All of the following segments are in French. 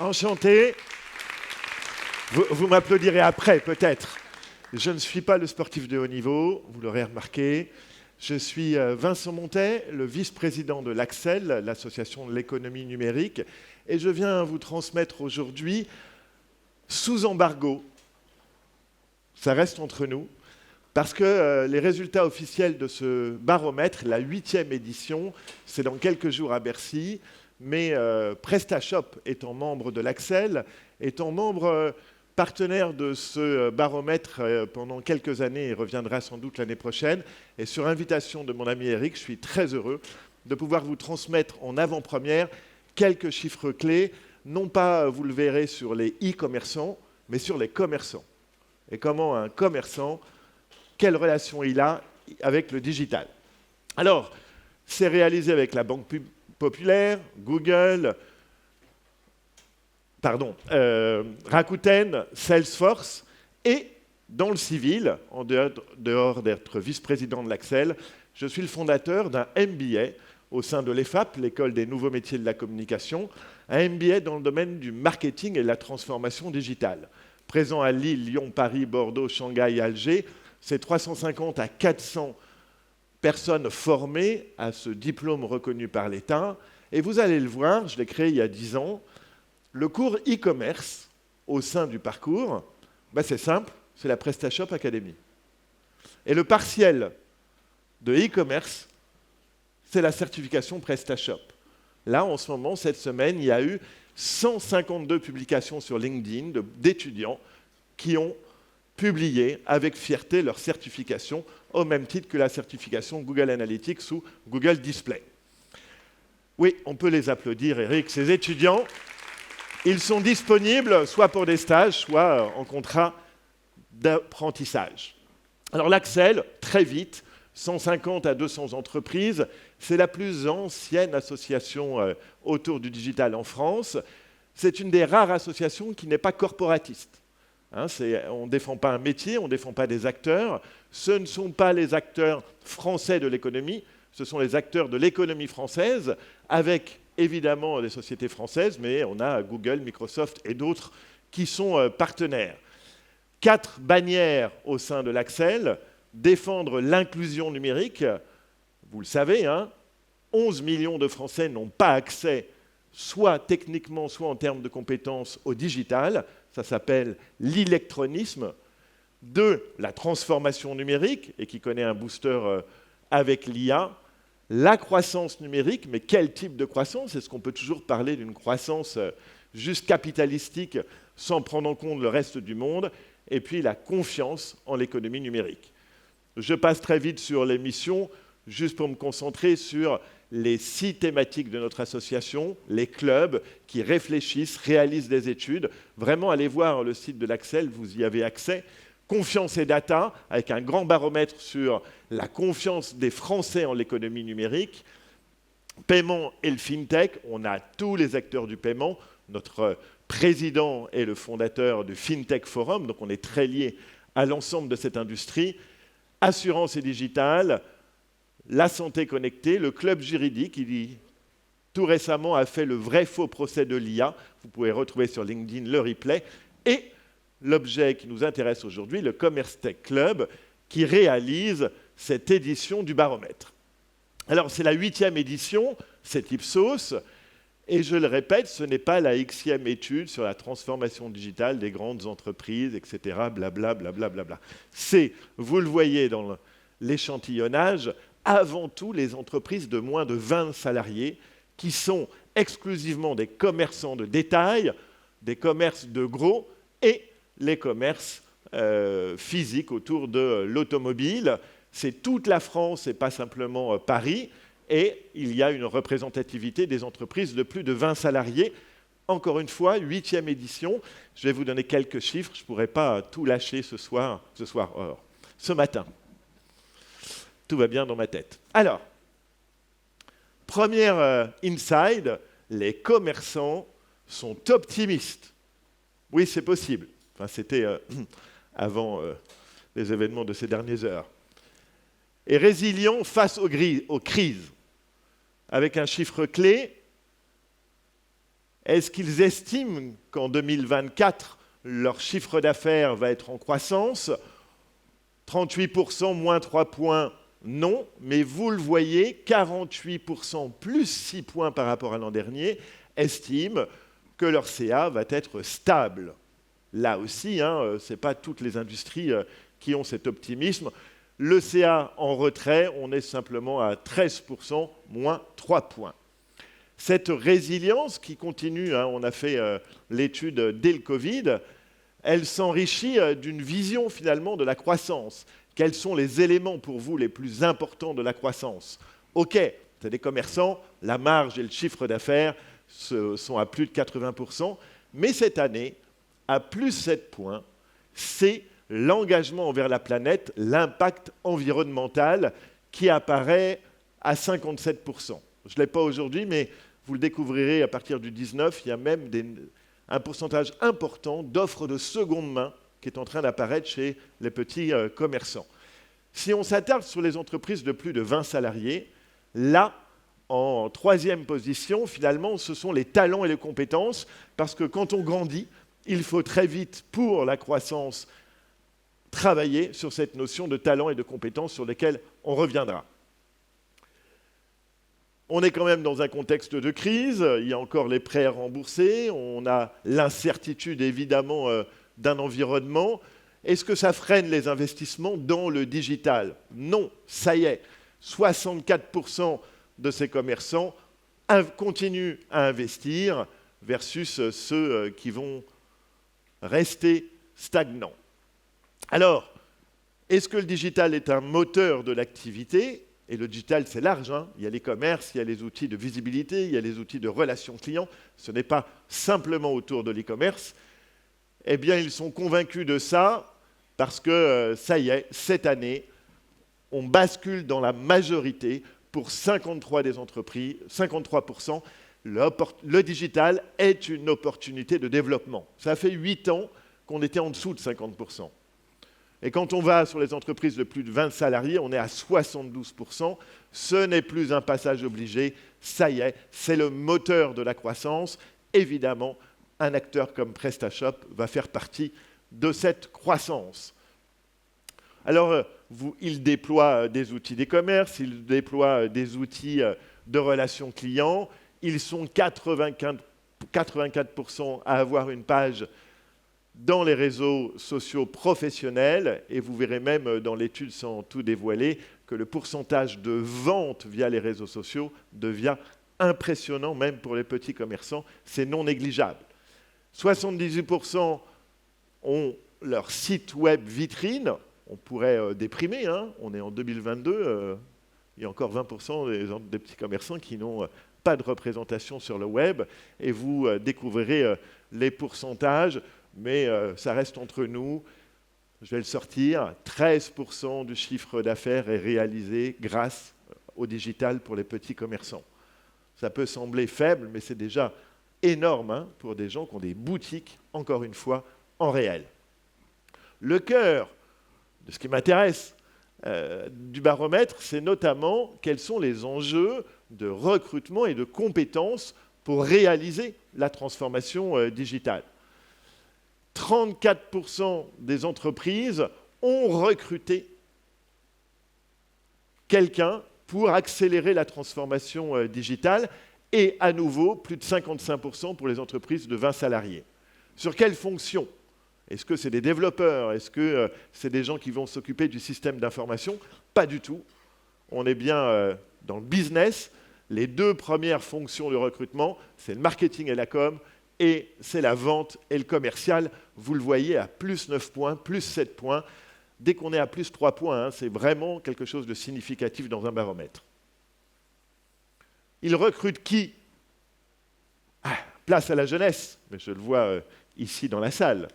Enchanté. Vous m'applaudirez après, peut-être. Je ne suis pas le sportif de haut niveau, vous l'aurez remarqué. Je suis Vincent Montet, le vice-président de l'Axel, l'association de l'économie numérique, et je viens vous transmettre aujourd'hui, sous embargo, ça reste entre nous, parce que les résultats officiels de ce baromètre, la 8e édition, c'est dans quelques jours à Bercy, mais PrestaShop étant membre de l'Axel, étant membre partenaire de ce baromètre pendant quelques années et reviendra sans doute l'année prochaine. Et sur invitation de mon ami Eric, je suis très heureux de pouvoir vous transmettre en avant-première quelques chiffres clés, non pas, vous le verrez, sur les e-commerçants, mais sur les commerçants. Et comment un commerçant, quelle relation il a avec le digital. Alors, c'est réalisé avec la Banque Populaire, Google, Rakuten, Salesforce, et dans le civil, en dehors d'être vice-président de l'Axel, je suis le fondateur d'un MBA au sein de l'EFAP, l'École des nouveaux métiers de la communication, un MBA dans le domaine du marketing et de la transformation digitale. Présent à Lille, Lyon, Paris, Bordeaux, Shanghai, Alger, c'est 350 à 400 personnes formées à ce diplôme reconnu par l'État. Et vous allez le voir, je l'ai créé il y a 10 ans, le cours e-commerce au sein du parcours, c'est simple, c'est la PrestaShop Academy. Et le partiel de e-commerce, c'est la certification PrestaShop. Là, en ce moment, cette semaine, il y a eu 152 publications sur LinkedIn d'étudiants qui ont publié avec fierté leur certification, au même titre que la certification Google Analytics ou Google Display. Oui, on peut les applaudir, Eric, ces étudiants. Ils sont disponibles soit pour des stages, soit en contrat d'apprentissage. Alors l'Axel, très vite, 150 à 200 entreprises, c'est la plus ancienne association autour du digital en France. C'est une des rares associations qui n'est pas corporatiste. On ne défend pas un métier, on ne défend pas des acteurs. Ce ne sont pas les acteurs français de l'économie, ce sont les acteurs de l'économie française, avec évidemment des sociétés françaises, mais on a Google, Microsoft et d'autres qui sont partenaires. 4 bannières au sein de l'Axel, défendre l'inclusion numérique, vous le savez, 11 millions de Français n'ont pas accès, soit techniquement, soit en termes de compétences, au digital. Ça s'appelle l'électronisme. 2, la transformation numérique, et qui connaît un booster avec l'IA. La croissance numérique, mais quel type de croissance? Est-ce qu'on peut toujours parler d'une croissance juste capitalistique sans prendre en compte le reste du monde? Et puis la confiance en l'économie numérique. Je passe très vite sur les missions, juste pour me concentrer sur les 6 thématiques de notre association, les clubs qui réfléchissent, réalisent des études. Vraiment, allez voir le site de l'Axel, vous y avez accès. Confiance et data, avec un grand baromètre sur la confiance des Français en l'économie numérique. Paiement et le FinTech, on a tous les acteurs du paiement. Notre président est le fondateur du FinTech Forum, donc on est très lié à l'ensemble de cette industrie. Assurance et digital, la santé connectée, le club juridique, qui tout récemment a fait le vrai faux procès de l'IA. Vous pouvez retrouver sur LinkedIn le replay. Et l'objet qui nous intéresse aujourd'hui, le Commerce Tech Club, qui réalise cette édition du baromètre. Alors, c'est la 8e édition, c'est Ipsos, et je le répète, ce n'est pas la Xème étude sur la transformation digitale des grandes entreprises, etc., blablabla, blablabla. C'est, vous le voyez dans l'échantillonnage, avant tout les entreprises de moins de 20 salariés, qui sont exclusivement des commerçants de détail, des commerces de gros, et les commerces physiques autour de l'automobile. C'est toute la France et pas simplement Paris. Et il y a une représentativité des entreprises de plus de 20 salariés. Encore une fois, 8e édition. Je vais vous donner quelques chiffres. Je ne pourrai pas tout lâcher ce matin. Tout va bien dans ma tête. Alors, première inside, les commerçants sont optimistes. Oui, c'est possible. Enfin, c'était avant les événements de ces dernières heures. Et résilients face aux crises. Avec un chiffre clé, Est-ce qu'ils estiment qu'en 2024, leur chiffre d'affaires va être en croissance? 38%, moins 3 points, non. Mais vous le voyez, 48%, plus 6 points par rapport à l'an dernier, estiment que leur CA va être stable. Là aussi, ce n'est pas toutes les industries qui ont cet optimisme. Le CA en retrait, on est simplement à 13%, moins 3 points. Cette résilience qui continue, on a fait l'étude dès le Covid, elle s'enrichit d'une vision finalement de la croissance. Quels sont les éléments pour vous les plus importants de la croissance? Ok, c'est des commerçants, la marge et le chiffre d'affaires sont à plus de 80%, mais cette année, à plus 7 points, c'est l'engagement envers la planète, l'impact environnemental qui apparaît à 57%. Je ne l'ai pas aujourd'hui, mais vous le découvrirez à partir du 19, il y a même un pourcentage important d'offres de seconde main qui est en train d'apparaître chez les petits commerçants. Si on s'attarde sur les entreprises de plus de 20 salariés, là, en troisième position, finalement, ce sont les talents et les compétences, parce que quand on grandit, il faut très vite, pour la croissance, travailler sur cette notion de talent et de compétences sur lesquelles on reviendra. On est quand même dans un contexte de crise, il y a encore les prêts à rembourser, on a l'incertitude évidemment d'un environnement. Est-ce que ça freine les investissements dans le digital? Non, ça y est, 64% de ces commerçants continuent à investir versus ceux qui vont rester stagnants. Alors, est-ce que le digital est un moteur de l'activité? Et le digital, c'est large, il y a les commerces, il y a les outils de visibilité, il y a les outils de relations clients. Ce n'est pas simplement autour de l'e-commerce. Eh bien, ils sont convaincus de ça parce que, ça y est, cette année, on bascule dans la majorité pour 53 des entreprises, 53%. Le digital est une opportunité de développement. Ça fait 8 ans qu'on était en dessous de 50%. Et quand on va sur les entreprises de plus de 20 salariés, on est à 72%. Ce n'est plus un passage obligé, ça y est, c'est le moteur de la croissance. Évidemment, un acteur comme PrestaShop va faire partie de cette croissance. Alors, il déploie des outils d'e-commerce, il déploie des outils de relations clients. Ils sont 84% à avoir une page dans les réseaux sociaux professionnels, et vous verrez même dans l'étude sans tout dévoiler que le pourcentage de ventes via les réseaux sociaux devient impressionnant, même pour les petits commerçants, c'est non négligeable. 78% ont leur site web vitrine, on pourrait déprimer, on est en 2022, il y a encore 20% des petits commerçants qui n'ont pas de représentation sur le web, et vous découvrirez les pourcentages. Mais ça reste entre nous, je vais le sortir, 13% du chiffre d'affaires est réalisé grâce au digital pour les petits commerçants. Ça peut sembler faible, mais c'est déjà énorme pour des gens qui ont des boutiques, encore une fois, en réel. Le cœur de ce qui m'intéresse du baromètre, c'est notamment quels sont les enjeux de recrutement et de compétences pour réaliser la transformation digitale. 34% des entreprises ont recruté quelqu'un pour accélérer la transformation digitale et à nouveau, plus de 55% pour les entreprises de 20 salariés. Sur quelles fonctions? Est-ce que c'est des développeurs? Est-ce que c'est des gens qui vont s'occuper du système d'information? Pas du tout. On est bien dans le business. Les deux premières fonctions de recrutement, c'est le marketing et la com, et c'est la vente et le commercial. Vous le voyez à plus 9 points, plus 7 points. Dès qu'on est à plus 3 points, c'est vraiment quelque chose de significatif dans un baromètre. Ils recrutent qui? Place à la jeunesse, mais je le vois ici dans la salle.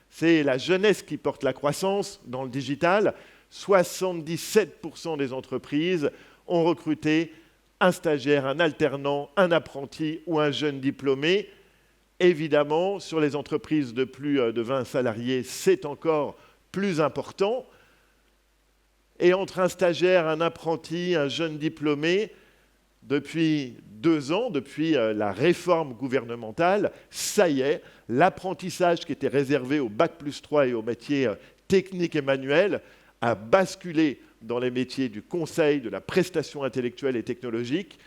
C'est la jeunesse qui porte la croissance dans le digital. 77% des entreprises ont recruté un stagiaire, un alternant, un apprenti ou un jeune diplômé. Évidemment, sur les entreprises de plus de 20 salariés, c'est encore plus important. Et entre un stagiaire, un apprenti, un jeune diplômé, Depuis 2 ans, depuis la réforme gouvernementale, ça y est, l'apprentissage qui était réservé au Bac+3 et aux métiers techniques et manuels a basculé dans les métiers du conseil, de la prestation intellectuelle et technologique.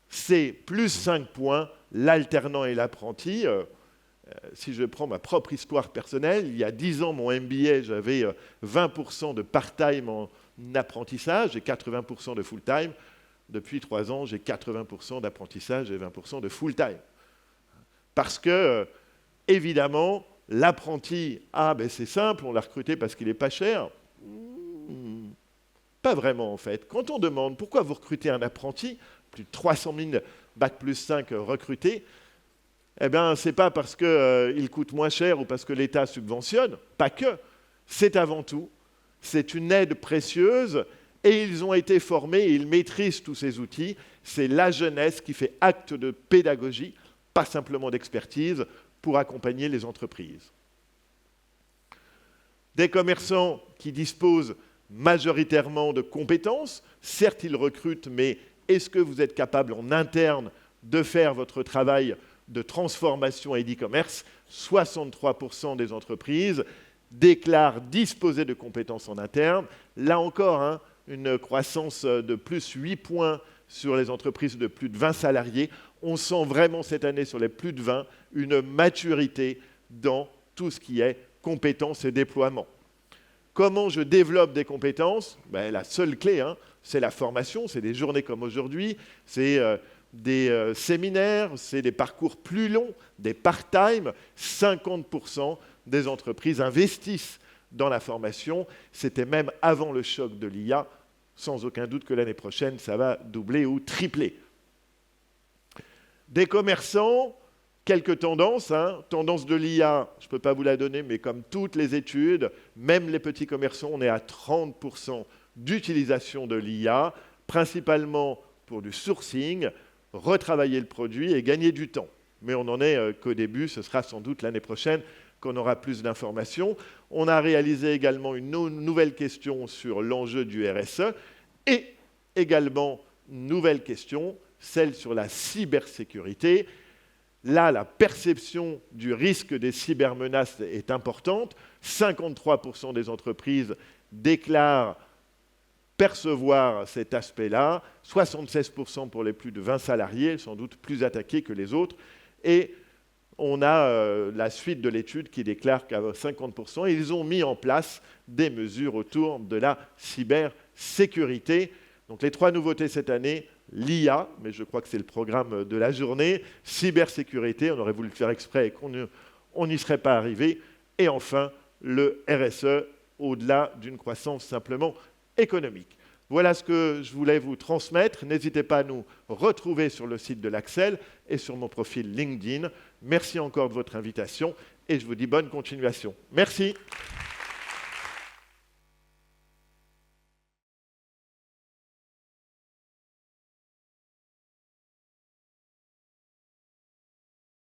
C'est plus 5 points, l'alternant et l'apprenti. Si je prends ma propre histoire personnelle, il y a 10 ans, mon MBA, j'avais 20% de part-time en apprentissage et 80% de full-time. Depuis 3 ans, j'ai 80% d'apprentissage et 20% de full-time. Parce que, évidemment, l'apprenti, c'est simple, on l'a recruté parce qu'il n'est pas cher. Pas vraiment, en fait. Quand on demande pourquoi vous recrutez un apprenti, plus de 300 000 Bac+5 recrutés, eh bien, ce n'est pas parce qu'il coûte moins cher ou parce que l'État subventionne, pas que. C'est avant tout, c'est une aide précieuse et ils ont été formés et ils maîtrisent tous ces outils. C'est la jeunesse qui fait acte de pédagogie, pas simplement d'expertise, pour accompagner les entreprises. Des commerçants qui disposent majoritairement de compétences, certes ils recrutent, mais est-ce que vous êtes capable en interne de faire votre travail de transformation et d'e-commerce? 63% des entreprises déclarent disposer de compétences en interne. Là encore, une croissance de plus 8 points sur les entreprises de plus de 20 salariés. On sent vraiment cette année sur les plus de 20 une maturité dans tout ce qui est compétences et déploiement. Comment je développe des compétences? La seule clé, c'est la formation, c'est des journées comme aujourd'hui, c'est des séminaires, c'est des parcours plus longs, des part-time. 50% des entreprises investissent dans la formation. C'était même avant le choc de l'IA. Sans aucun doute que l'année prochaine, ça va doubler ou tripler. Des commerçants, quelques tendances. Tendance de l'IA, je ne peux pas vous la donner, mais comme toutes les études, même les petits commerçants, on est à 30% d'utilisation de l'IA, principalement pour du sourcing, retravailler le produit et gagner du temps. Mais on n'en est qu'au début, ce sera sans doute l'année prochaine qu'on aura plus d'informations. On a réalisé également une nouvelle question sur l'enjeu du RSE et également une nouvelle question, celle sur la cybersécurité. Là, la perception du risque des cybermenaces est importante. 53% des entreprises déclarent percevoir cet aspect-là. 76% pour les plus de 20 salariés, sans doute plus attaqués que les autres. Et on a la suite de l'étude qui déclare qu'à 50%, ils ont mis en place des mesures autour de la cybersécurité. Donc les 3 nouveautés cette année, l'IA, mais je crois que c'est le programme de la journée, cybersécurité, on aurait voulu le faire exprès et qu'on n'y serait pas arrivé, et enfin le RSE, au-delà d'une croissance simplement économique. Voilà ce que je voulais vous transmettre. N'hésitez pas à nous retrouver sur le site de l'Axel et sur mon profil LinkedIn. Merci encore de votre invitation et je vous dis bonne continuation. Merci.